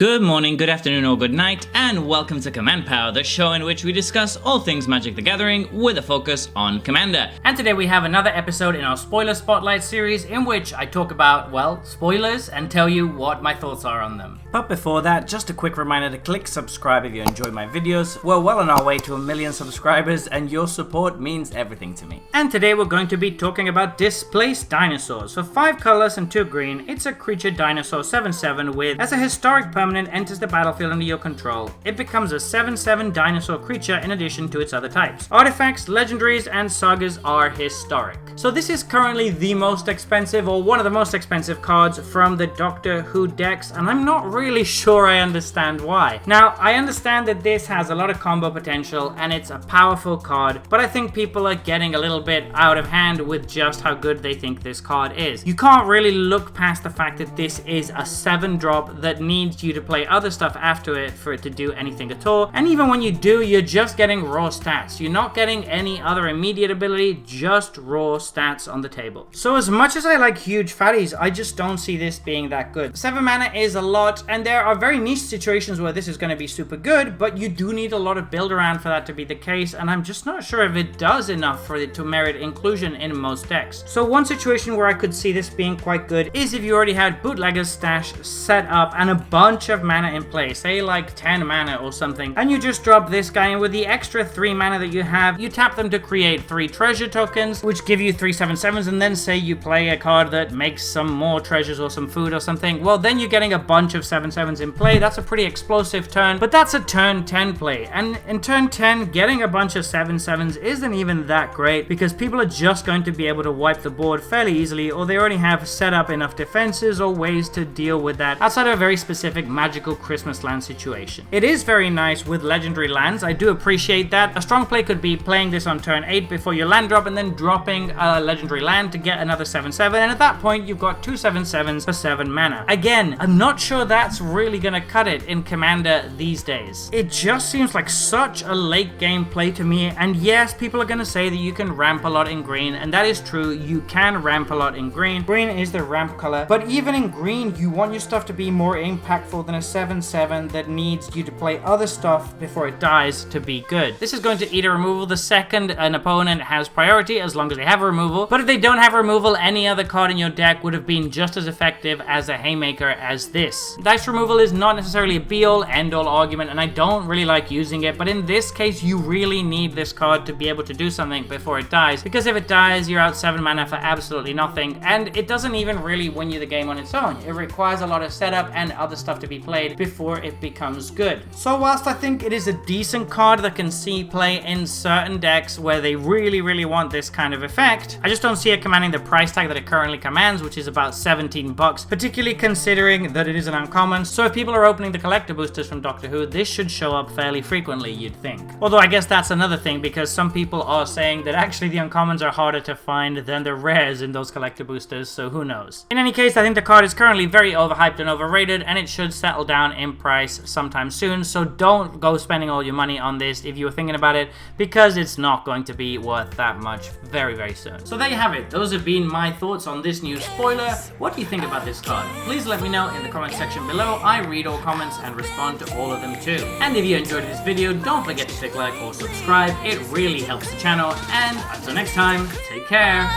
Good morning, good afternoon, or good night, and welcome to Command Power, the show in which we discuss all things Magic the Gathering with a focus on Commander. And today we have another episode in our Spoiler Spotlight series in which I talk about, well, spoilers and tell you what my thoughts are on them. But before that, just a quick reminder to click subscribe if you enjoy my videos. We're well on our way to 1 million subscribers and your support means everything to me. And today we're going to be talking about Displaced Dinosaurs. For 5 colors and 2 green, it's a creature dinosaur 7/7 with, as a historic permanent enters the battlefield under your control, it becomes a 7/7 dinosaur creature in addition to its other types. Artifacts, legendaries, and sagas are historic. So this is currently the most expensive, or one of the most expensive cards from the Doctor Who decks, and I'm not really sure I understand why. Now, I understand that this has a lot of combo potential and it's a powerful card, but I think people are getting a little bit out of hand with just how good they think this card is. You can't really look past the fact that this is a 7-drop that needs you to play other stuff after it for it to do anything at all, and even when you do, you're just getting raw stats. You're not getting any other immediate ability, just raw stats on the table. So as much as I like huge fatties, I just don't see this being that good. 7 mana is a lot, and there are very niche situations where this is going to be super good, but you do need a lot of build around for that to be the case, and I'm just not sure if it does enough for it to merit inclusion in most decks. So one situation where I could see this being quite good is if you already had Bootlegger's Stash set up and a bunch of mana in play, say like 10 mana or something, and you just drop this guy, and with the extra 3 mana that you have, you tap them to create 3 treasure tokens, which give you 3 7/7s, and then say you play a card that makes some more treasures or some food or something, well then you're getting a bunch of 7/7s in play. That's a pretty explosive turn, but that's a turn 10 play, and in turn 10, getting a bunch of 7/7s isn't even that great because people are just going to be able to wipe the board fairly easily, or they already have set up enough defenses or ways to deal with that outside of a very specific magical Christmas land situation. It is very nice with legendary lands. I do appreciate that. A strong play could be playing this on turn 8 before your land drop and then dropping a legendary land to get another 7/7, and at that point you've got 2 7/7s for 7 mana. Again, I'm not sure that's really gonna cut it in Commander these days. It just seems like such a late game play to me, and yes, people are gonna say that you can ramp a lot in green, and that is true. You can ramp a lot in green. Green is the ramp color, but even in green, you want your stuff to be more impactful than a 7/7 that needs you to play other stuff before it dies to be good. This is going to eat a removal the second an opponent has priority, as long as they have a removal, but if they don't have removal, any other card in your deck would have been just as effective as a Haymaker as this. Dice removal is not necessarily a be-all, end-all argument, and I don't really like using it, but in this case, you really need this card to be able to do something before it dies, because if it dies, you're out 7 mana for absolutely nothing, and it doesn't even really win you the game on its own. It requires a lot of setup and other stuff to be played before it becomes good. So whilst I think it is a decent card that can see play in certain decks where they really want this kind of effect, I just don't see it commanding the price tag that it currently commands, which is about 17 bucks, particularly considering that it is an uncommon. So if people are opening the collector boosters from Doctor Who, this should show up fairly frequently, you'd think. Although I guess that's another thing, because some people are saying that actually the uncommons are harder to find than the rares in those collector boosters, so who knows. In any case, I think the card is currently very overhyped and overrated, and it should settle down in price sometime soon, so don't go spending all your money on this if you were thinking about it, because it's not going to be worth that much very soon. So there you have it. Those have been my thoughts on this new spoiler. What do you think about this card? Please let me know in the comment section below. I read all comments and respond to all of them too. And if you enjoyed this video, don't forget to click like or subscribe. It really helps the channel, and until next time, take care.